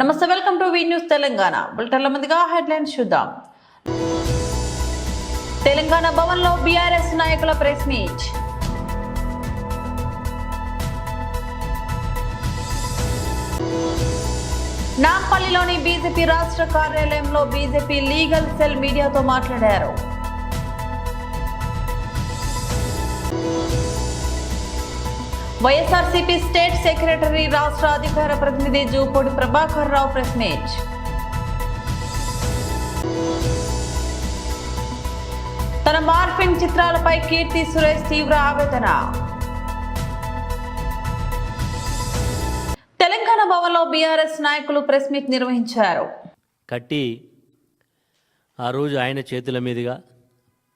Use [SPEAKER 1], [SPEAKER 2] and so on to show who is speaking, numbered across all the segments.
[SPEAKER 1] నమస్తే, welcome to V news Telangana. బులెటిన్ల ముందుగా హెడ్లైన్స్ చూద్దాం. తెలంగాణ భవన్లో బీఆర్ఎస్ నాయకుల ప్రెస్ మీట్. నాంపల్లిలోని బీజేపీ రాష్ట్ర కార్యాలయంలో బీజేపీ లీగల్ సెల్ మీడియాతో మాట్లాడారు. వైఎస్ఆర్సీపీ స్టేట్ సెక్రటరీ రాష్ట్ర అధికార ప్రతినిధి జూపూడి ప్రభాకర్ రావు ప్రెస్ మీట్. తన మార్ఫింగ్ చిత్రాలపై కీర్తి సురేష్ తీవ్ర ఆవేదన. తెలంగాణ భవన్లో బీఆర్ఎస్ నాయకులు ప్రెస్ మీట్ నిర్వహించారు.
[SPEAKER 2] కట్టి ఆ రోజు ఆయన చేతుల మీదుగా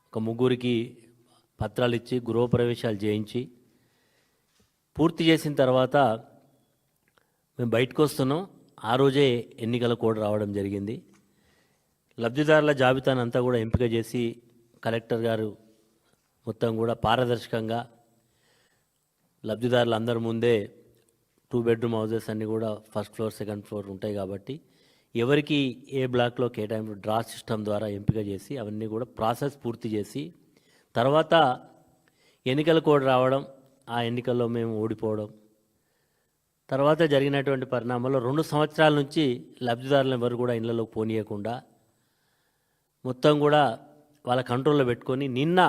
[SPEAKER 2] ఒక ముగ్గురికి పత్రాలు ఇచ్చి గృహప్రవేశాలు చేయించి పూర్తి చేసిన తర్వాత మేము బయటకు వస్తున్నాం. ఆ రోజే ఎన్నికల కోడ్ రావడం జరిగింది. లబ్ధిదారుల జాబితాను అంతా కూడా ఎంపిక చేసి కలెక్టర్ గారు మొత్తం కూడా పారదర్శకంగా లబ్ధిదారులు అందరి ముందే 2 బెడ్రూమ్ హౌసెస్ అన్నీ కూడా ఫస్ట్ ఫ్లోర్ సెకండ్ ఫ్లోర్ ఉంటాయి కాబట్టి ఎవరికి ఏ బ్లాక్లో కేటాయింపు డ్రా సిస్టమ్ ద్వారా ఎంపిక చేసి అవన్నీ కూడా ప్రాసెస్ పూర్తి చేసి తర్వాత ఎన్నికల కోడ్ రావడం, ఆ ఎన్నికల్లో మేము ఓడిపోవడం, తర్వాత జరిగినటువంటి పరిణామాల్లో 2 సంవత్సరాల నుంచి లబ్ధిదారులను ఎవరు కూడా ఇళ్లలోకి పోనీయకుండా మొత్తం కూడా వాళ్ళ కంట్రోల్లో పెట్టుకొని నిన్న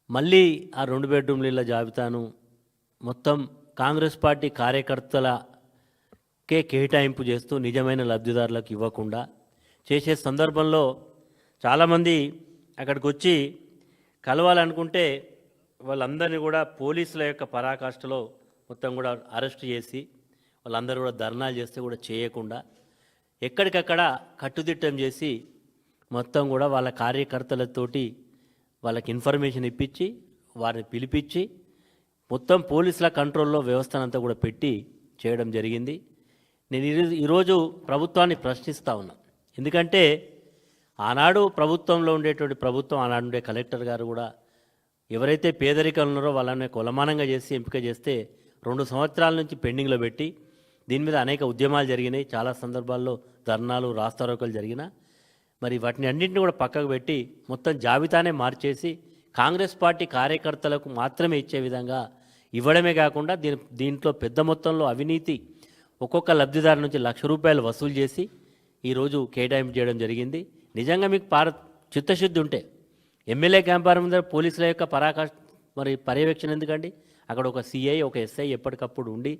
[SPEAKER 2] మళ్ళీ ఆ 2 బెడ్రూమ్ల ఇళ్ళ జాబితాను మొత్తం కాంగ్రెస్ పార్టీ కార్యకర్తలకే కేటాయింపు చేస్తూ నిజమైన లబ్ధిదారులకు ఇవ్వకుండా చేసే సందర్భంలో చాలామంది అక్కడికి వచ్చి కలవాలనుకుంటే వాళ్ళందరినీ కూడా పోలీసుల యొక్క పరాకాష్ఠలో మొత్తం కూడా అరెస్ట్ చేసి వాళ్ళందరూ కూడా ధర్నాలు చేస్తే కూడా చేయకుండా ఎక్కడికక్కడ కట్టుదిట్టం చేసి మొత్తం కూడా వాళ్ళ కార్యకర్తలతోటి వాళ్ళకి ఇన్ఫర్మేషన్ ఇప్పించి వారిని పిలిపించి మొత్తం పోలీసుల కంట్రోల్లో వ్యవస్థనంతా కూడా పెట్టి చేయడం జరిగింది. నేను ఈరోజు ప్రభుత్వాన్ని ప్రశ్నిస్తూ ఉన్నా. ఎందుకంటే ఆనాడు ప్రభుత్వంలో ఉండేటువంటి ఆనాడు ఉండే కలెక్టర్ గారు కూడా ఎవరైతే పేదరికలు ఉన్నారో వాళ్ళని కొలమానంగా చేసి ఎంపిక చేస్తే 2 సంవత్సరాల నుంచి పెండింగ్లో పెట్టి దీని మీద అనేక ఉద్యమాలు జరిగినాయి. చాలా సందర్భాల్లో ధర్నాలు, రాస్తారోకలు జరిగినా మరి వాటిని అన్నింటినీ కూడా పక్కకు పెట్టి మొత్తం జాబితానే మార్చేసి కాంగ్రెస్ పార్టీ కార్యకర్తలకు మాత్రమే ఇచ్చే విధంగా ఇవ్వడమే కాకుండా దీంట్లో పెద్ద మొత్తంలో అవినీతి ఒక్కొక్క లబ్ధిదారు నుంచి ₹1,00,000 వసూలు చేసి ఈరోజు కేటాయింపు చేయడం జరిగింది. నిజంగా మీకు చిత్తశుద్ధి ఉంటే ఎమ్మెల్యే క్యాంపారం మీద పోలీసుల యొక్క పర్యవేక్షణ ఎందుకండి? అక్కడ ఒక సిఐ, ఒక ఎస్ఐ ఎప్పటికప్పుడు ఉండి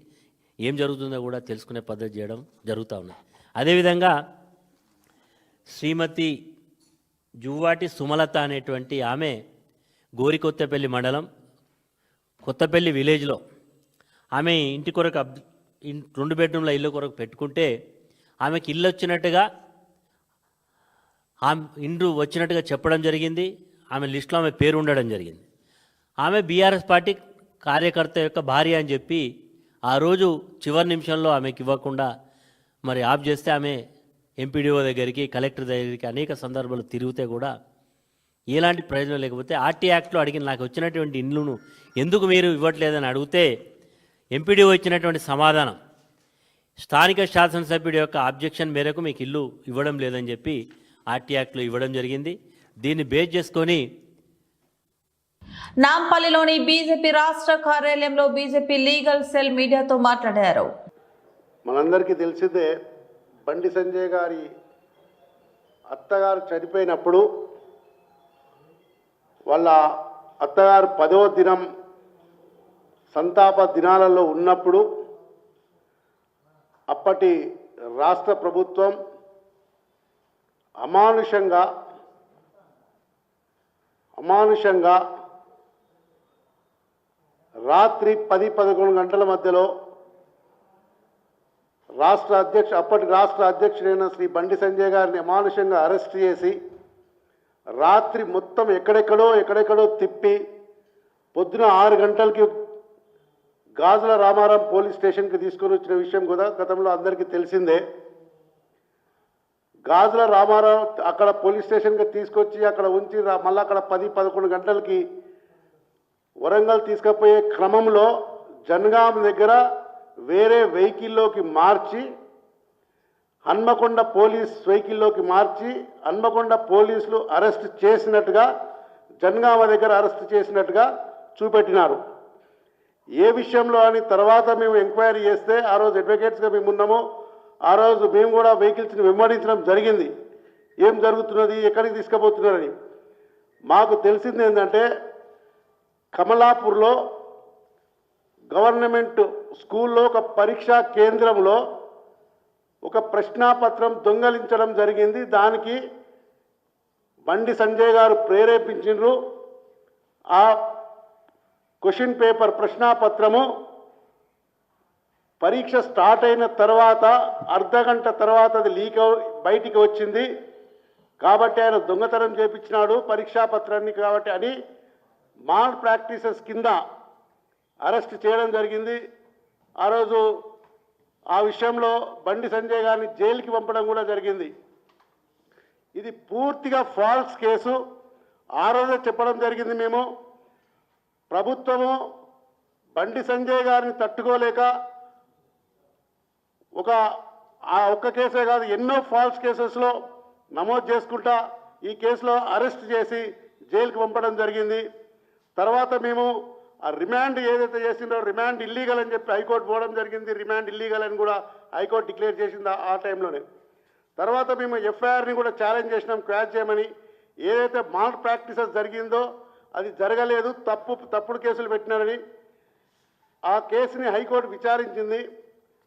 [SPEAKER 2] ఏం జరుగుతుందో కూడా తెలుసుకునే పద్ధతి చేయడం జరుగుతూ ఉన్నది. అదేవిధంగా శ్రీమతి జువ్వాటి సుమలత అనేటువంటి ఆమె గోరికొత్తపల్లి మండలం కొత్తపల్లి విలేజ్లో ఆమె ఇంటి కొరకు 2 బెడ్రూమ్ల ఇల్లు కొరకు పెట్టుకుంటే ఆమెకి ఇల్లు వచ్చినట్టుగా ఇండ్రు వచ్చినట్టుగా చెప్పడం జరిగింది. ఆమె లిస్టులో ఆమె పేరు ఉండడం జరిగింది. ఆమె బీఆర్ఎస్ పార్టీ కార్యకర్త యొక్క భార్య అని చెప్పి ఆ రోజు చివరి నిమిషంలో ఆమెకి ఇవ్వకుండా మరి ఆఫ్ చేస్తే ఆమె ఎంపీడీఓ దగ్గరికి, కలెక్టర్ దగ్గరికి అనేక సందర్భాలు తిరిగితే కూడా ఎలాంటి ప్రయోజనం లేకపోతే ఆర్టీ యాక్ట్లో అడిగిన నాకు వచ్చినటువంటి ఇండ్లను ఎందుకు మీరు ఇవ్వట్లేదని అడిగితే ఎంపీడీఓ ఇచ్చినటువంటి సమాధానం స్థానిక శాసనసభ్యుడి యొక్క ఆబ్జెక్షన్ మేరకు మీకు ఇల్లు ఇవ్వడం లేదని చెప్పి ఆర్టీ యాక్ట్లో ఇవ్వడం జరిగింది. దీన్ని బేస్ చేసుకొని
[SPEAKER 1] నాంపల్లిలోని బీజేపీ రాష్ట్ర కార్యాలయంలో బీజేపీ లీగల్ సెల్ మీడియాతో మాట్లాడారు.
[SPEAKER 3] మనందరికీ తెలిసిందే, బండి సంజయ్ గారి అత్తగారు చనిపోయినప్పుడు వాళ్ళ అత్తగారు 10వ దినం సంతాప దినాలలో ఉన్నప్పుడు అప్పటి రాష్ట్ర ప్రభుత్వం అమానుషంగా రాత్రి 10-11 గంటల మధ్యలో అప్పటి రాష్ట్ర అధ్యక్షుడైన శ్రీ బండి సంజయ్ గారిని అమానుషంగా అరెస్ట్ చేసి రాత్రి మొత్తం ఎక్కడెక్కడో తిప్పి పొద్దున 6 గంటలకి గాజుల రామారాం పోలీస్ స్టేషన్కి తీసుకొని వచ్చిన విషయం కూడా గతంలో అందరికీ తెలిసిందే. గాజుల రామారావు అక్కడ పోలీస్ స్టేషన్కి తీసుకొచ్చి అక్కడ ఉంచి మళ్ళీ అక్కడ 10-11 గంటలకి వరంగల్ తీసుకుపోయే క్రమంలో జనగాం దగ్గర వేరే వెహికల్లోకి మార్చి హన్మకొండ పోలీస్ వెహికల్లోకి మార్చి హన్మకొండ పోలీసులు అరెస్ట్ చేసినట్టుగా జనగామ దగ్గర అరెస్ట్ చేసినట్టుగా చూపెట్టినారు. ఏ విషయంలో అని తర్వాత మేము ఎంక్వైరీ చేస్తే ఆ రోజు అడ్వకేట్స్గా మేము ఉన్నాము. ఆ రోజు మేము కూడా వెహికల్స్ని వెంబడించడం జరిగింది. ఏం జరుగుతున్నది, ఎక్కడికి తీసుకుపోతున్నారని. మాకు తెలిసింది ఏంటంటే కమలాపూర్లో గవర్నమెంట్ స్కూల్లో ఒక పరీక్షా కేంద్రంలో ఒక ప్రశ్నాపత్రం దొంగలించడం జరిగింది. దానికి బండి సంజయ్ గారు ప్రేరేపించారు. ఆ క్వశ్చన్ పేపర్ ప్రశ్నాపత్రము పరీక్ష స్టార్ట్ అయిన తర్వాత అర్ధగంట తర్వాత అది బయటికి వచ్చింది. కాబట్టి ఆయన దొంగతనం చేపించినాడు పరీక్షాపత్రాన్ని కాబట్టి అని మాల్ ప్రాక్టీసెస్ కింద అరెస్ట్ చేయడం జరిగింది. ఆ రోజు ఆ విషయంలో బండి సంజయ్ గారిని జైలుకి పంపడం కూడా జరిగింది. ఇది పూర్తిగా ఫాల్స్ కేసు. ఆ రోజే చెప్పడం జరిగింది. మేము ప్రభుత్వము బండి సంజయ్ గారిని తట్టుకోలేక ఒక్క కేసే కాదు ఎన్నో ఫాల్స్ కేసెస్లో నమోదు చేసుకుంటా ఈ కేసులో అరెస్ట్ చేసి జైలుకి పంపడం జరిగింది. తర్వాత మేము ఆ రిమాండ్ ఏదైతే చేసిందో రిమాండ్ ఇల్లీగల్ అని చెప్పి హైకోర్టు పోవడం జరిగింది. రిమాండ్ ఇల్లీగల్ అని కూడా హైకోర్టు డిక్లేర్ చేసింది ఆ టైంలోనే. తర్వాత మేము ఎఫ్ఐఆర్ని కూడా ఛాలెంజ్ చేసినాం క్వాష్ చేయమని. ఏదైతే మాల్ ప్రాక్టీసెస్ జరిగిందో అది జరగలేదు, తప్పుడు కేసులు పెట్టినారని ఆ కేసుని హైకోర్టు విచారించింది.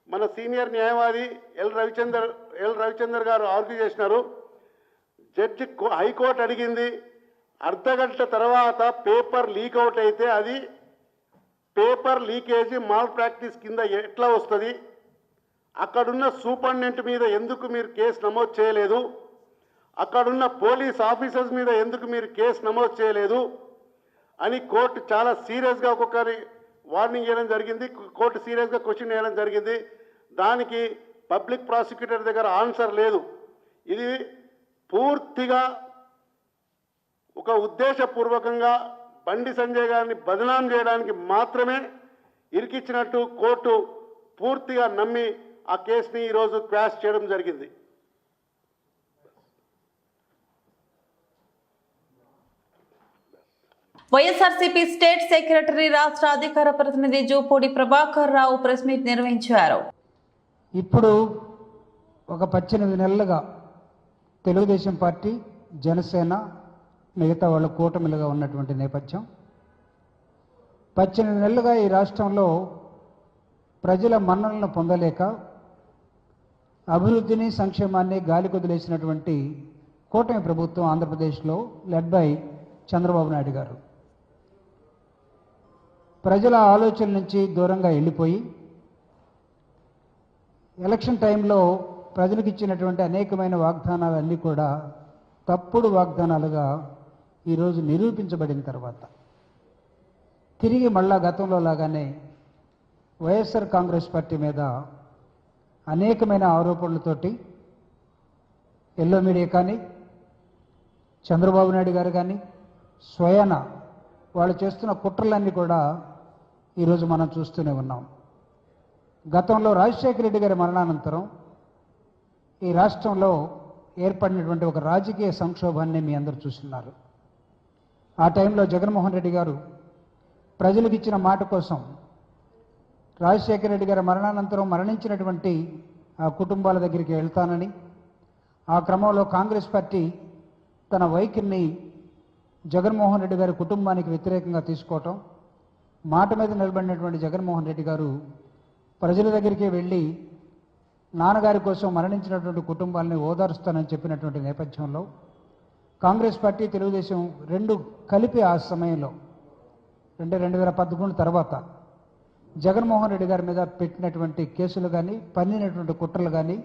[SPEAKER 3] మన సీనియర్ న్యాయవాది ఎల్ రవిచందర్ గారు ఆర్గ్యూ చేసినారు. జడ్జి హైకోర్టు అడిగింది అర్ధగంట తర్వాత పేపర్ లీక్ అవుట్ అయితే అది పేపర్ లీకేజీ మాల్ ప్రాక్టీస్ కింద ఎట్లా వస్తుంది, అక్కడున్న సూపరింటెండెంట్ మీద ఎందుకు మీరు కేసు నమోదు చేయలేదు, అక్కడున్న పోలీస్ ఆఫీసర్స్ మీద ఎందుకు మీరు కేసు నమోదు చేయలేదు అని కోర్టు చాలా సీరియస్గా ఒక్కొక్కరి వార్నింగ్ చేయడం జరిగింది. కోర్టు సీరియస్గా క్వశ్చన్ వేయడం జరిగింది. దానికి పబ్లిక్ ప్రాసిక్యూటర్ దగ్గర ఆన్సర్ లేదు. ఇది పూర్తిగా ఒక ఉద్దేశపూర్వకంగా బండి సంజయ్ గారిని బదనాం చేయడానికి మాత్రమే ఇరికిచ్చినట్టు కోర్టు పూర్తిగా నమ్మి ఆ కేసుని ఈరోజు క్వాష్ చేయడం జరిగింది.
[SPEAKER 1] వైఎస్ఆర్సీపీ స్టేట్ సెక్రటరీ రాష్ట్ర అధికార ప్రతినిధి జూపూడి ప్రభాకర్ రావు ప్రెస్ మీట్ నిర్వహించారు.
[SPEAKER 4] ఇప్పుడు ఒక 18 నెలలుగా తెలుగుదేశం పార్టీ, జనసేన, మిగతా వాళ్ళ కూటమిలుగా ఉన్నటువంటి నేపథ్యం. 18 నెలలుగా ఈ రాష్ట్రంలో ప్రజల మన్ననలను పొందలేక అభివృద్ధిని, సంక్షేమాన్ని గాలి కుదిలేసినటువంటి కూటమి ప్రభుత్వం ఆంధ్రప్రదేశ్లో లెడ్ బై చంద్రబాబు నాయుడు గారు ప్రజల ఆలోచన నుంచి దూరంగా వెళ్ళిపోయి ఎలక్షన్ టైంలో ప్రజలకు ఇచ్చినటువంటి అనేకమైన వాగ్దానాలన్నీ కూడా తప్పుడు వాగ్దానాలుగా ఈరోజు నిరూపించబడిన తర్వాత తిరిగి మళ్ళా గతంలో లాగానే వైఎస్ఆర్ కాంగ్రెస్ పార్టీ మీద అనేకమైన ఆరోపణలతోటి ఎల్లో మీడియా కానీ, చంద్రబాబు నాయుడు గారు కానీ స్వయాన వాళ్ళు చేస్తున్న కుట్రలన్నీ కూడా ఈరోజు మనం చూస్తూనే ఉన్నాం. గతంలో రాజశేఖర రెడ్డి గారి మరణానంతరం ఈ రాష్ట్రంలో ఏర్పడినటువంటి ఒక రాజకీయ సంక్షోభాన్ని మీ అందరూ చూస్తున్నారు. ఆ టైంలో జగన్మోహన్ రెడ్డి గారు ప్రజలకు ఇచ్చిన మాట కోసం రాజశేఖర రెడ్డి గారి మరణానంతరం మరణించినటువంటి ఆ కుటుంబాల దగ్గరికి వెళ్తానని, ఆ క్రమంలో కాంగ్రెస్ పార్టీ తన వైఖరిని జగన్మోహన్ రెడ్డి గారి కుటుంబానికి వ్యతిరేకంగా తీసుకోవటం, మాట మీద నిలబడినటువంటి జగన్మోహన్ రెడ్డి గారు ప్రజల దగ్గరికి వెళ్ళి నాన్నగారి కోసం మరణించినటువంటి కుటుంబాలని ఓదారుస్తానని చెప్పినటువంటి నేపథ్యంలో కాంగ్రెస్ పార్టీ, తెలుగుదేశం రెండు కలిపి ఆ సమయంలో 2011 తర్వాత జగన్మోహన్ రెడ్డి గారి మీద పెట్టినటువంటి కేసులు కానీ, పన్నినటువంటి కుట్రలు కానీ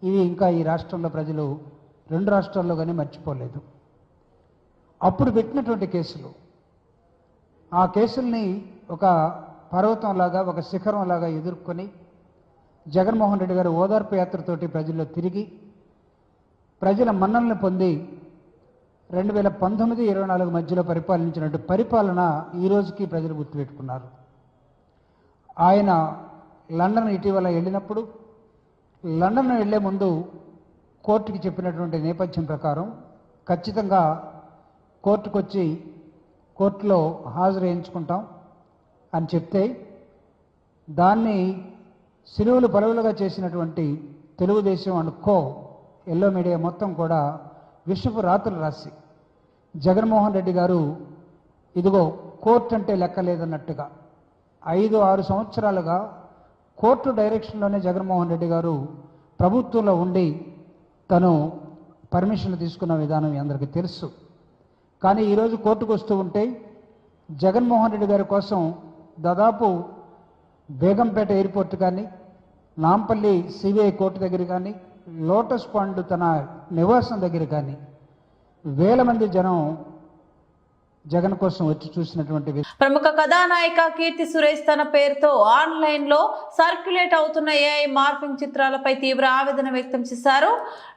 [SPEAKER 4] ఇవి ఇంకా ఈ రాష్ట్రంలో ప్రజలు, రెండు రాష్ట్రాల్లో కానీ మర్చిపోలేదు. అప్పుడు పెట్టినటువంటి కేసులు, ఆ కేసుల్ని ఒక పర్వతంలాగా, ఒక శిఖరంలాగా ఎదుర్కొని జగన్మోహన్ రెడ్డి గారు ఓదార్పు యాత్రతోటి ప్రజల్లో తిరిగి ప్రజల మన్ననలు పొంది 2019-24 మధ్యలో పరిపాలించినట్టు పరిపాలన ఈ రోజుకి ప్రజలు గుర్తుపెట్టుకున్నారు. ఆయన లండన్ ఇటీవల వెళ్ళినప్పుడు లండన్ వెళ్ళే ముందు కోర్టుకి చెప్పినటువంటి నేపథ్యం ప్రకారం ఖచ్చితంగా కోర్టుకు వచ్చి కోర్టులో హాజరు వేయించుకుంటాం అని చెప్తే దాన్ని సిలువలు పలువులుగా చేసినటువంటి Telugu Desam and co yellow media మొత్తం కూడా విషపు రాత్రులు రాసి జగన్మోహన్ రెడ్డి గారు ఇదిగో కోర్టు అంటే లెక్క లేదన్నట్టుగా 5-6 సంవత్సరాలుగా కోర్టు డైరెక్షన్లోనే జగన్మోహన్ రెడ్డి గారు ప్రభుత్వంలో ఉండి తను పర్మిషన్లు తీసుకున్న విధానం మీ అందరికీ తెలుసు. కానీ ఈరోజు కోర్టుకు వస్తూ ఉంటే జగన్మోహన్ రెడ్డి గారి కోసం దాదాపు బేగంపేట ఎయిర్పోర్ట్ కానీ నాంపల్లి సిబిఐ కోర్టు దగ్గర కానీ లోటస్ పాండ్ తన నివాసం దగ్గర కానీ వేల మంది జనం జగన్ కోసం వచ్చి చూసినటువంటి
[SPEAKER 1] ప్రముఖ కథానాయిక కీర్తి సురేష్ తన పేరుతో ఆన్లైన్ లో సర్క్యులేట్ అవుతున్న ఏఐ మార్ఫింగ్ చిత్రాలపై తీవ్ర ఆవేదన వ్యక్తం చేశారు.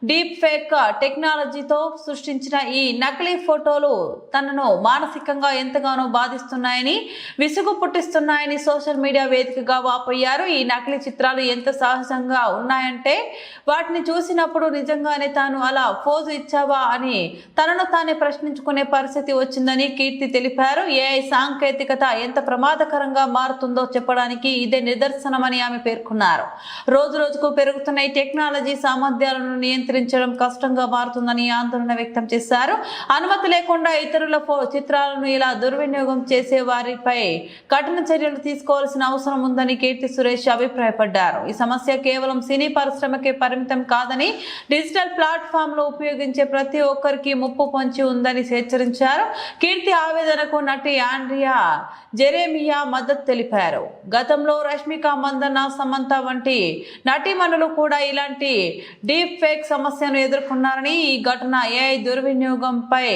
[SPEAKER 1] డీప్ ఫేక్ టెక్నాలజీతో సృష్టించిన ఈ నకిలీ ఫోటోలు తనను మానసికంగా ఎంతగానో బాధిస్తున్నాయని, విసుగు పుట్టిస్తున్నాయని సోషల్ మీడియా వేదికగా వాపోయారు. ఈ నకిలీ చిత్రాలు ఎంత సహజంగా ఉన్నాయంటే వాటిని చూసినప్పుడు నిజంగానే తాను అలా ఫోజు ఇచ్చావా అని తనను తానే ప్రశ్నించుకునే పరిస్థితి వచ్చిందని కీర్తి తెలిపారు. ఏఐ సాంకేతికత ఎంత ప్రమాదకరంగా మారుతుందో చెప్పడానికి ఇదే నిదర్శనమని ఆమె పేర్కొన్నారు. రోజు రోజుకు పెరుగుతున్న ఈ టెక్నాలజీ సామర్థ్యాలను నియంత్రించడం కష్టంగా మారుతుందని ఆందోళన వ్యక్తం చేశారు. అనుమతి లేకుండా ఇతరుల చిత్రాలను ఇలా దుర్వినియోగం చేసే వారిపై కఠిన చర్యలు తీసుకోవాల్సిన అవసరం ఉందని కీర్తి సురేష్ అభిప్రాయపడ్డారు. ఈ సమస్య కేవలం సినీ పరిశ్రమకే పరిమితం కాదని డిజిటల్ ప్లాట్ఫామ్ లో ఉపయోగించే ప్రతి ఒక్కరికి ముప్పు పొంచి ఉందని హెచ్చరించారు. కీర్తి ఆవేదనకు నటి ఆండ్రియా జెరేమియా మద్దతు తెలిపారు. గతంలో రష్మిక మందన్న, సమంత వంటి నటీమణులు కూడా ఇలాంటి డీప్ ఫేక్ సమస్యను ఎదుర్కొన్నారని, ఈ ఘటన ఏఐ దుర్వినియోగంపై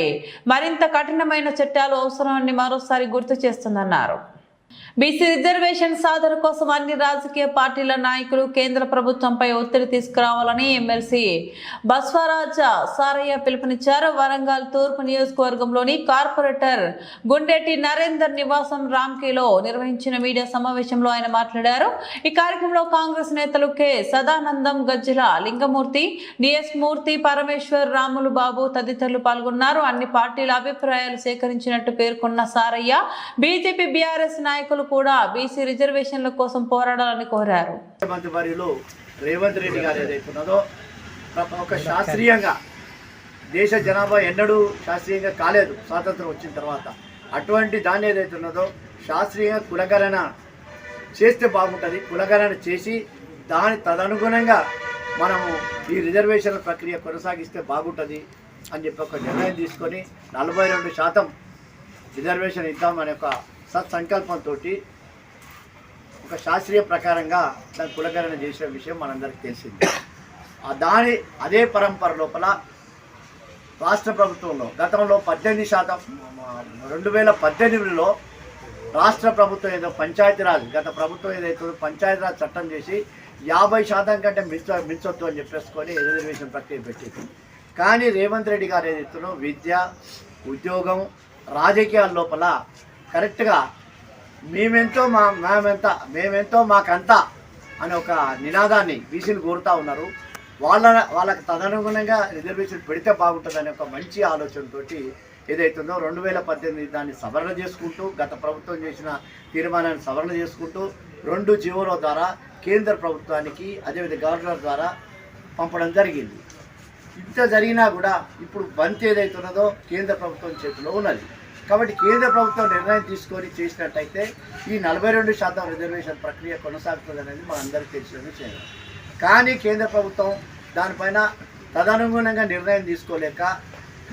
[SPEAKER 1] మరింత కఠినమైన చట్టాలు అవసరమని మరోసారి గుర్తు చేస్తుందన్నారు. బీసీ రిజర్వేషన్ సాధన కోసం అన్ని రాజకీయ పార్టీల నాయకులు కేంద్ర ప్రభుత్వంపై ఒత్తిడి తీసుకురావాలని ఎమ్మెల్సీ బస్వరాజ సారయ్య పిలుపునిచ్చారు. వరంగల్ తూర్పు నియోజకవర్గంలోని కార్పొరేటర్ గుండెటి నరేందర్ నివాసం రామ్కీలో నిర్వహించిన మీడియా సమావేశంలో ఆయన మాట్లాడారు. ఈ కార్యక్రమంలో కాంగ్రెస్ నేతలు కె సదానందం, గజ్జల లింగమూర్తి, డిఎస్ మూర్తి, పరమేశ్వర్, రాములు బాబు తదితరులు పాల్గొన్నారు. అన్ని పార్టీల అభిప్రాయాలు సేకరించినట్టు పేర్కొన్న సారయ్య బీజేపీ, బీఆర్ఎస్ నాయకులు కూడా బీసీ రిజర్వేషన్ల కోసం పోరాడాలని కోరారు.
[SPEAKER 5] ముఖ్యమంత్రి రేవంత్ రెడ్డి గారు ఏదైతున్నదో ఒక శాస్త్రీయంగా దేశ జనాభా ఎన్నడూ శాస్త్రీయంగా కాలేదు స్వాతంత్రం వచ్చిన తర్వాత. అటువంటి దాన్ని ఏదైతున్నదో శాస్త్రీయంగా కులగణన చేస్తే బాగుంటుంది. కులగణన చేసి దాని తదనుగుణంగా మనము ఈ రిజర్వేషన్ల ప్రక్రియ కొనసాగిస్తే బాగుంటుంది అని చెప్పి ఒక నిర్ణయం తీసుకొని 42% రిజర్వేషన్ ఇద్దామనే ఒక సత్సంకల్పంతో ఒక శాస్త్రీయ ప్రకారంగా దాని కులగణన చేసిన విషయం మనందరికీ తెలిసింది. అదే పరంపర లోపల రాష్ట్ర ప్రభుత్వంలో గతంలో 18%, 2018లో రాష్ట్ర ప్రభుత్వం ఏదో పంచాయతీరాజ్ గత ప్రభుత్వం ఏదైతే పంచాయతీరాజ్ చట్టం చేసి 50% కంటే మించొద్దు అని చెప్పేసుకొని రిజర్వేషన్ ప్రక్రియ పెట్టింది. కానీ రేవంత్ రెడ్డి గారు ఏదైతున్నో విద్య, ఉద్యోగం, రాజకీయాల లోపల కరెక్ట్గా మేమెంతో మాకంతా అనే ఒక నినాదాన్ని బీసీలు కోరుతూ ఉన్నారు. వాళ్ళకి తదనుగుణంగా రిజర్వేషన్ పెడితే బాగుంటుందనే ఒక మంచి ఆలోచనతో ఏదైతుందో 2018 దాన్ని సవరణ చేసుకుంటూ గత ప్రభుత్వం చేసిన తీర్మానాన్ని సవరణ చేసుకుంటూ 2 జీవోల ద్వారా కేంద్ర ప్రభుత్వానికి అదేవిధంగా గవర్నర్ ద్వారా పంపడం జరిగింది. ఇంత జరిగినా కూడా ఇప్పుడు బంత్ ఏదైతున్నదో కేంద్ర ప్రభుత్వం చేతిలో ఉన్నది. కాబట్టి కేంద్ర ప్రభుత్వం నిర్ణయం తీసుకొని చేసినట్టయితే ఈ 42% రిజర్వేషన్ ప్రక్రియ కొనసాగుతుంది అనేది మనందరికీ తెలిసిన విషయం. కానీ కేంద్ర ప్రభుత్వం దానిపైన తదనుగుణంగా నిర్ణయం తీసుకోలేక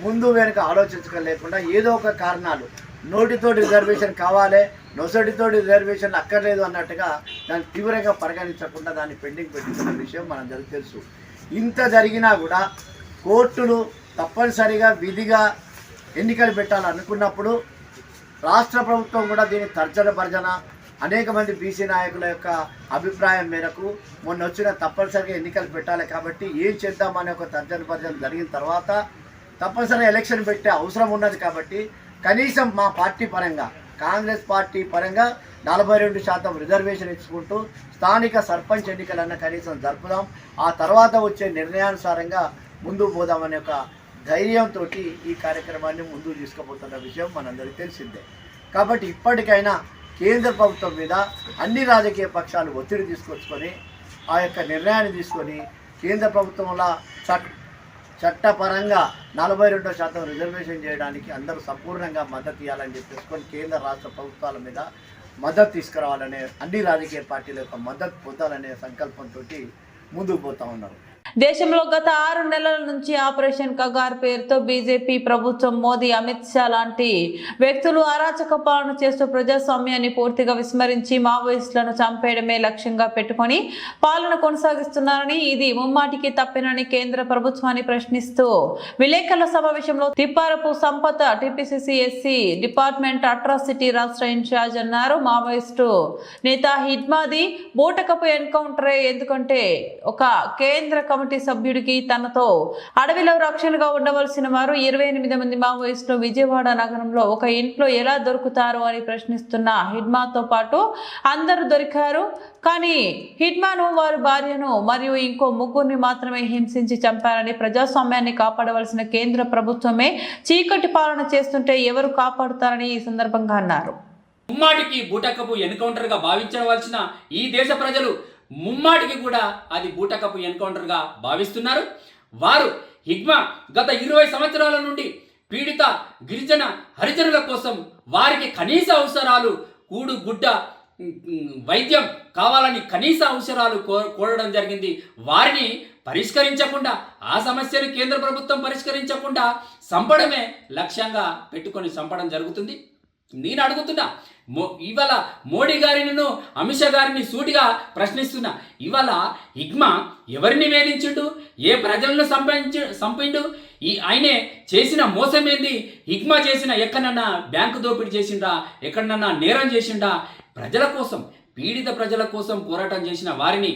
[SPEAKER 5] ముందు వెనుక ఆలోచించలేకుండా ఏదో ఒక కారణాలు నోటితోటి రిజర్వేషన్ కావాలి, నొసటితోటి రిజర్వేషన్ అక్కర్లేదు అన్నట్టుగా దాన్ని తీవ్రంగా పరిగణించకుండా దాన్ని పెండింగ్ పెట్టించిన విషయం మనందరికీ తెలుసు. ఇంత జరిగినా కూడా కోర్టులు తప్పనిసరిగా విధిగా ఎన్నికలు పెట్టాలనుకున్నప్పుడు రాష్ట్ర ప్రభుత్వం కూడా దీన్ని తర్జన భర్జన అనేక మంది బీసీ నాయకుల యొక్క అభిప్రాయం మేరకు మొన్న వచ్చిన తప్పనిసరిగా ఎన్నికలు పెట్టాలి కాబట్టి ఏం చేద్దామనే ఒక తర్జన భర్జన జరిగిన తర్వాత తప్పనిసరిగా ఎలక్షన్ పెట్టే అవసరం ఉన్నది. కాబట్టి కనీసం మా పార్టీ పరంగా కాంగ్రెస్ పార్టీ పరంగా 42% రిజర్వేషన్ ఇచ్చుకుంటూ స్థానిక సర్పంచ్ ఎన్నికలన్న కనీసం జరుపుదాం, ఆ తర్వాత వచ్చే నిర్ణయానుసారంగా ముందుకు పోదామనే ఒక ధైర్యంతో ఈ కార్యక్రమాన్ని ముందుకు తీసుకుపోతున్న విషయం మనందరికీ తెలిసిందే. కాబట్టి ఇప్పటికైనా కేంద్ర ప్రభుత్వం మీద అన్ని రాజకీయ పక్షాలు ఒత్తిడి తీసుకొచ్చుకొని ఆ యొక్క నిర్ణయాన్ని తీసుకొని కేంద్ర ప్రభుత్వంలో చట్టపరంగా 42% రిజర్వేషన్ చేయడానికి అందరూ సంపూర్ణంగా మద్దతు ఇవ్వాలని చెప్పేసుకొని కేంద్ర రాష్ట్ర ప్రభుత్వాల మీద మద్దతు తీసుకురావాలనే, అన్ని రాజకీయ పార్టీల యొక్క మద్దతు పొందాలనే సంకల్పంతో ముందుకు పోతా ఉన్నారు.
[SPEAKER 1] దేశంలో గత 6 నెలల నుంచి ఆపరేషన్ కగార్ పేరుతో బీజేపీ ప్రభుత్వం, మోదీ, అమిత్ షా లాంటి వ్యక్తులు అరాచక పాలన చేస్తూ ప్రజాస్వామ్యాన్ని పూర్తిగా విస్మరించి మావోయిస్టులను చంపేయడమే లక్ష్యంగా పెట్టుకొని పాలన కొనసాగిస్తున్నారని, ఇది ముమ్మాటికి తప్పినని కేంద్ర ప్రభుత్వాన్ని ప్రశ్నిస్తూ విలేకరుల సమావేశంలో Tipparapu Sampath TPCC SC department atrocity రాష్ట్ర ఇన్ఛార్జ్ అన్నారు. మావోయిస్టు నేత హిడ్మాది బూటకపు ఎన్కౌంటరే, ఎందుకంటే ఒక కేంద్ర కమిటీ సభ్యుడికి తనతో అడవిలో రక్షణగా ఉండవలసిన వారు 28 మంది మావోయిస్టులు విజయవాడ నగరంలో ఒక ఇంట్లో ఎలా దొరుకుతారు అని ప్రశ్నిస్తున్న హిడ్మాతో పాటు అందరూ దొరికారు. కానీ హిడ్మాను, వారి భార్యను మరియు ఇంకో 3 మాత్రమే హింసించి చంపారని, ప్రజాస్వామ్యాన్ని కాపాడవలసిన కేంద్ర ప్రభుత్వమే చీకటి పాలన చేస్తుంటే ఎవరు కాపాడుతారని ఈ సందర్భంగా అన్నారు.
[SPEAKER 6] ముమ్మాటికి బూటకపు ఎన్కౌంటర్గా భావించవలసిన ఈ దేశ ప్రజలు ముమ్మాటికి కూడా అది బూటకపు ఎన్కౌంటర్గా భావిస్తున్నారు. వారు హిగ్మా గత 20 సంవత్సరాల నుండి పీడిత గిరిజన హరిజనుల కోసం వారికి కనీస అవసరాలు, కూడు గుడ్డ, వైద్యం కావాలని కనీస అవసరాలు కోరడం జరిగింది. వారిని పరిష్కరించకుండా, ఆ సమస్యను కేంద్ర ప్రభుత్వం పరిష్కరించకుండా చంపడమే లక్ష్యంగా పెట్టుకొని చంపడం జరుగుతుంది. నేను అడుగుతున్నా, ఇవాళ మోడీ గారిని, అమిత్ షా గారిని సూటిగా ప్రశ్నిస్తున్నా. ఇవాళ హిగ్మా ఎవరిని వేధించిండు? ఏ ప్రజలను చంపిండు? ఆయనే చేసిన మోసం ఏంది? హిగ్మా చేసిన ఎక్కడన్నా బ్యాంకు దోపిడీ చేసిండా? ఎక్కడన్నా నేరం చేసిండా? ప్రజల కోసం, పీడిత ప్రజల కోసం పోరాటం చేసిన వారిని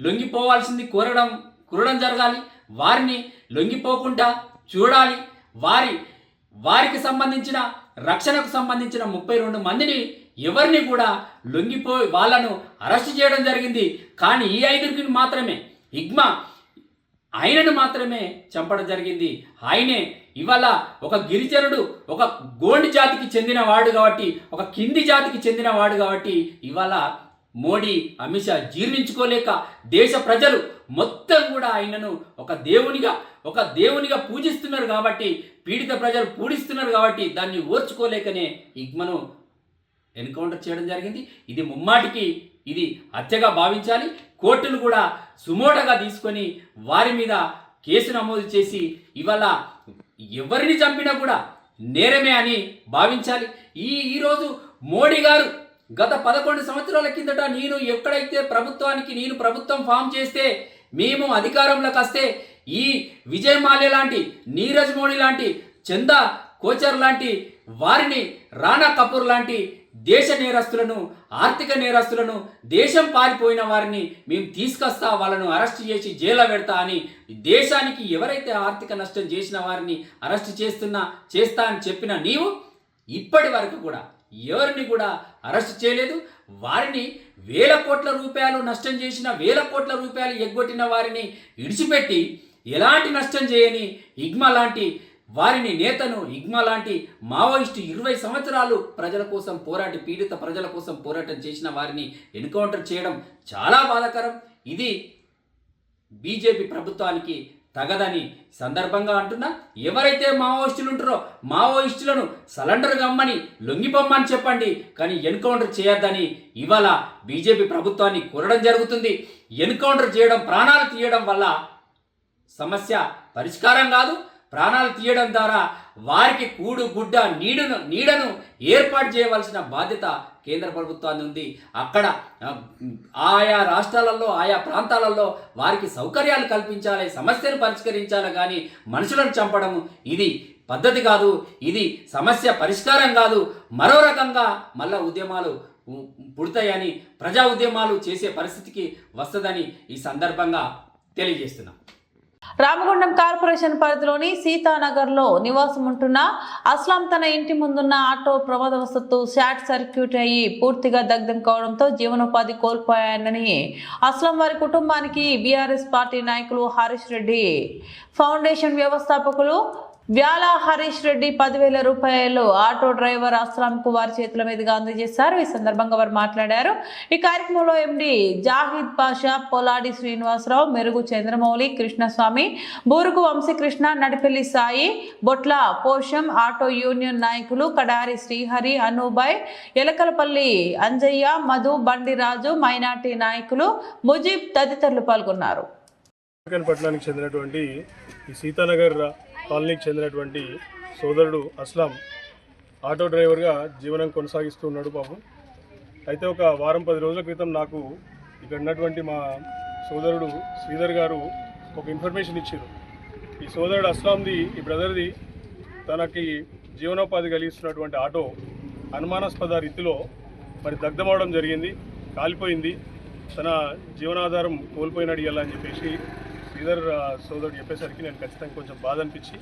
[SPEAKER 6] లొంగిపోవాల్సింది కోరడం జరగాలి. వారిని లొంగిపోకుండా చూడాలి. వారికి సంబంధించిన రక్షణకు సంబంధించిన 32 మందిని ఎవరిని కూడా లొంగిపోయి వాళ్ళను అరెస్ట్ చేయడం జరిగింది. కానీ ఈ 5 మాత్రమే, హిగ్మా ఆయనను మాత్రమే చంపడం జరిగింది. ఆయనే ఇవాళ ఒక గిరిజనుడు, ఒక గోండి జాతికి చెందిన వాడు కాబట్టి, ఒక కింది జాతికి చెందిన వాడు కాబట్టి ఇవాళ మోడీ, అమిత్ షా జీర్ణించుకోలేక దేశ ప్రజలు మొత్తం కూడా ఆయనను ఒక దేవునిగా పూజిస్తున్నారు కాబట్టి, పీడిత ప్రజలు పూజిస్తున్నారు కాబట్టి దాన్ని ఓర్చుకోలేకనే హిగ్మాను ఎన్కౌంటర్ చేయడం జరిగింది. ఇది ముమ్మాటికి ఇది హత్యగా భావించాలి. కోర్టులు కూడా సుమోటగా తీసుకొని వారి మీద కేసు నమోదు చేసి ఇవాళ ఎవరిని చంపినా కూడా నేరమే అని భావించాలి. ఈరోజు మోడీ గారు గత 11 సంవత్సరాల కిందట నేను ప్రభుత్వం ఫామ్ చేస్తే, మేము అధికారంలోకి వస్తే ఈ విజయ్ మాల్యా లాంటి, నీరజ్ మోడీ లాంటి, చందా కోచర్ లాంటి వారిని, రాణా కపూర్ లాంటి దేశ నేరస్తులను, ఆర్థిక నేరస్తులను, దేశం పారిపోయిన వారిని మేము తీసుకొస్తా, వాళ్ళను అరెస్ట్ చేసి జైల్లో పెడతా అని దేశానికి ఎవరైతే ఆర్థిక నష్టం చేసిన వారిని అరెస్ట్ చేస్తా అని చెప్పిన నీవు ఇప్పటి వరకు కూడా ఎవరిని కూడా అరెస్ట్ చేయలేదు. వారిని వేల కోట్ల రూపాయలు నష్టం చేసిన, వేల కోట్ల రూపాయలు ఎగ్గొట్టిన వారిని విడిచిపెట్టి ఎలాంటి నష్టం చేయని హిగ్మా లాంటి వారిని నేతను, హిగ్మా లాంటి మావోయిస్టు 20 సంవత్సరాలు ప్రజల కోసం పోరాటి, పీడిత ప్రజల కోసం పోరాటం చేసిన వారిని ఎన్కౌంటర్ చేయడం చాలా బాధాకరం. ఇది బీజేపీ ప్రభుత్వానికి తగదని సందర్భంగా అంటున్నా. ఎవరైతే మావోయిస్టులు ఉంటారో మావోయిస్టులను సరెండర్ గమ్మని, లొంగిపోమ్మని చెప్పండి, కానీ ఎన్కౌంటర్ చేయొద్దని ఇవాళ బీజేపీ ప్రభుత్వాన్ని కోరడం జరుగుతుంది. ఎన్కౌంటర్ చేయడం, ప్రాణాలు తీయడం వల్ల సమస్య పరిష్కారం కాదు. ప్రాణాలు తీయడం ద్వారా వారికి కూడు గుడ్డ నీడను ఏర్పాటు చేయవలసిన బాధ్యత కేంద్ర ప్రభుత్వాన్ని ఉంది. అక్కడ ఆయా రాష్ట్రాలలో, ఆయా ప్రాంతాలలో వారికి సౌకర్యాలు కల్పించాలి, సమస్యను పరిష్కరించాలి. కానీ మనుషులను చంపడం ఇది పద్ధతి కాదు, ఇది సమస్య పరిష్కారం కాదు. మరో రకంగా మళ్ళా ఉద్యమాలు పుడతాయని, ప్రజా ఉద్యమాలు చేసే పరిస్థితికి వస్తుందని ఈ సందర్భంగా తెలియజేస్తున్నాం.
[SPEAKER 1] రామగుండం కార్పొరేషన్ పరిధిలోని సీతానగర్లో నివాసం ఉంటున్న అస్లాం తన ఇంటి ముందున్న ఆటో ప్రమాదవశాత్తు షార్ట్ సర్క్యూట్ అయ్యి పూర్తిగా దగ్ధం కావడంతో జీవనోపాధి కోల్పోయానని అస్లాం వారి కుటుంబానికి బీఆర్ఎస్ పార్టీ నాయకులు హరీష్ రెడ్డి ఫౌండేషన్ వ్యవస్థాపకులు వ్యాల హరీష్ రెడ్డి 10,000 రూపాయలు ఆటో డ్రైవర్ అస్లాంకు వారి చేతుల మీదుగా అందజేశారు. ఈ సందర్భంగా వారు మాట్లాడారు. ఈ కార్యక్రమంలో ఎండి జాహిద్ పాషా, పొలాడి శ్రీనివాసరావు, మెరుగు చంద్రమౌళి, కృష్ణస్వామి, బూరుగు వంశీకృష్ణ, నడిపెల్లి సాయి, బొట్ల పోషం, ఆటో యూనియన్ నాయకులు కడారి శ్రీహరి, అనుబాయ్, ఎలకలపల్లి అంజయ్య, మధు, బండి రాజు, మైనార్టీ నాయకులు ముజీబ్ తదితరులు పాల్గొన్నారు.
[SPEAKER 7] పట్టణానికి చెందినటువంటి ఈ సీతానగర్ కాలనీకి చెందినటువంటి సోదరుడు అస్లాం ఆటో డ్రైవర్గా జీవనం కొనసాగిస్తూ ఉన్నాడు పాపం. అయితే ఒక వారం 10 రోజుల క్రితం నాకు ఇక్కడ ఉన్నటువంటి మా సోదరుడు శ్రీధర్ గారు ఒక ఇన్ఫర్మేషన్ ఇచ్చారు. ఈ సోదరుడు అస్లాంది, ఈ బ్రదర్ది తనకి జీవనోపాధి కలిగిస్తున్నటువంటి ఆటో అనుమానాస్పద రీతిలో మరి దగ్ధమవడం జరిగింది, కాలిపోయింది, తన జీవనాధారం కోల్పోయినాడు ఇవ్వాలని చెప్పేసి శ్రీధర్ సోదరుడు చెప్పేసరికి నేను ఖచ్చితంగా కొంచెం బాధ అనిపించి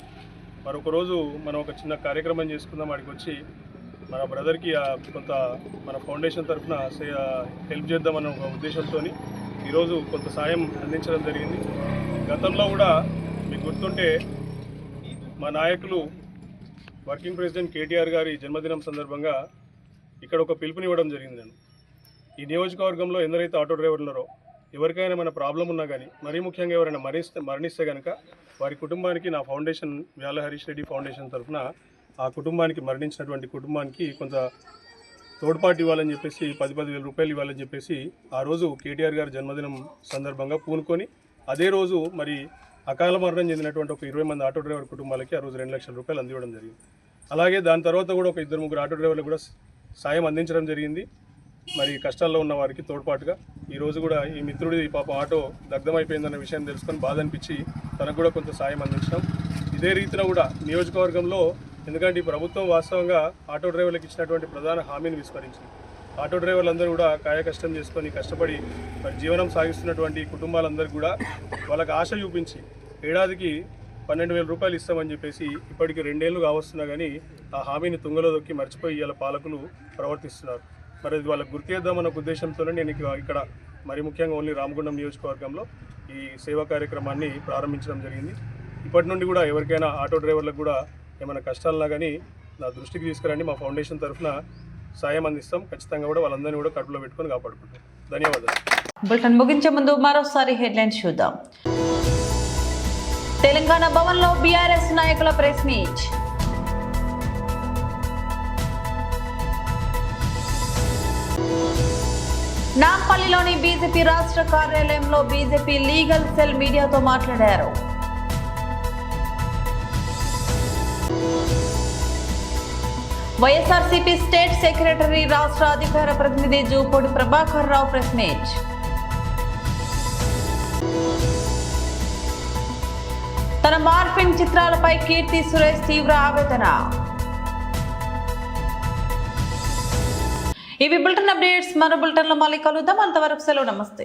[SPEAKER 7] మరొక రోజు మనం ఒక చిన్న కార్యక్రమం చేసుకుందాం, వాడికి వచ్చి మన బ్రదర్కి కొంత మన ఫౌండేషన్ తరఫున హెల్ప్ చేద్దామన్న ఒక ఉద్దేశంతో ఈరోజు కొంత సాయం అందించడం జరిగింది. గతంలో కూడా మీకు గుర్తుంటే మా నాయకులు వర్కింగ్ ప్రెసిడెంట్ కేటీఆర్ గారి జన్మదినం సందర్భంగా ఇక్కడ ఒక పిలుపునివ్వడం జరిగింది. నేను ఈ నియోజకవర్గంలో ఎందరైతే ఆటో డ్రైవర్లు ఉన్నారో ఎవరికైనా మన ప్రాబ్లం ఉన్నా కానీ, మరీ ముఖ్యంగా ఎవరైనా మరణిస్తే కనుక వారి కుటుంబానికి నా ఫౌండేషన్ వ్యాల హరీష్ రెడ్డి ఫౌండేషన్ తరఫున ఆ కుటుంబానికి, మరణించినటువంటి కుటుంబానికి కొంత తోడ్పాటు ఇవ్వాలని చెప్పేసి 10,000 రూపాయలు ఇవ్వాలని చెప్పేసి ఆ రోజు కేటీఆర్ గారి జన్మదినం సందర్భంగా పూనుకొని అదే రోజు మరి అకాల మరణం చెందినటువంటి ఒక 20 మంది ఆటో డ్రైవర్ కుటుంబాలకి ఆ రోజు 2 లక్షల రూపాయలు అందివ్వడం జరిగింది. అలాగే దాని తర్వాత కూడా ఒక 2-3 ఆటో డ్రైవర్లు కూడా సాయం అందించడం జరిగింది. మరి కష్టాల్లో ఉన్న వారికి తోడ్పాటుగా ఈరోజు కూడా ఈ మిత్రుడి పాప ఆటో దగ్ధమైపోయిందన్న విషయం తెలుసుకొని బాధ అనిపించి తనకు కూడా కొంత సాయం అందించడం. ఇదే రీతిలో కూడా నియోజకవర్గంలో, ఎందుకంటే ఈ ప్రభుత్వం వాస్తవంగా ఆటో డ్రైవర్లకు ఇచ్చినటువంటి ప్రధాన హామీని విస్మరించింది. ఆటో డ్రైవర్లందరూ కూడా కాయకష్టం చేసుకొని కష్టపడి మరి జీవనం సాగిస్తున్నటువంటి కుటుంబాలందరూ కూడా వాళ్ళకి ఆశ చూపించి ఏడాదికి 12,000 రూపాయలు ఇస్తామని చెప్పేసి ఇప్పటికి 2 ఏళ్ళు కావస్తున్నా కానీ ఆ హామీని తుంగలో దొక్కి మర్చిపోయి ఇలా పాలకులు ప్రవర్తిస్తున్నారు. మరి ఇది వాళ్ళకు గుర్తు చేద్దామన్న ఉద్దేశంతోనే నేను ఇక్కడ మరి ముఖ్యంగా ఓన్లీ రామగుండం నియోజకవర్గంలో ఈ సేవా కార్యక్రమాన్ని ప్రారంభించడం జరిగింది. ఇప్పటి నుండి కూడా ఎవరికైనా ఆటో డ్రైవర్లకు కూడా ఏమైనా కష్టాలున్నా కానీ నా దృష్టికి తీసుకురండి, మా ఫౌండేషన్ తరఫున సాయం అందిస్తాం. ఖచ్చితంగా కూడా వాళ్ళందరినీ కూడా కడుపులో పెట్టుకొని కాపాడుకుంటాం. ధన్యవాదాలు.
[SPEAKER 1] బులెటిన్ ముగించే ముందు మరోసారి హెడ్లైన్స్ చూద్దాం. తెలంగాణ భవన్లో బీఆర్ఎస్ నాయకుల ప్రెస్ మీట్. నాంపల్లిలోని బీజేపీ రాష్ట్ర కార్యాలయంలో బీజేపీ లీగల్ సెల్ మీడియాతో మాట్లాడారు. వైఎస్ఆర్సీపీ స్టేట్ సెక్రటరీ రాష్ట్ర అధికార ప్రతినిధి జూపూడి ప్రభాకర్ రావు ప్రెస్ మీట్. తన మార్ఫింగ్ చిత్రాలపై కీర్తి సురేష్ తీవ్ర ఆవేదన. ఇవి బులెటిన్ అప్డేట్స్. మరో బులెటిన్లో మళ్ళీ కలుద్దాం. అంతవరకు సెలవు. నమస్తే.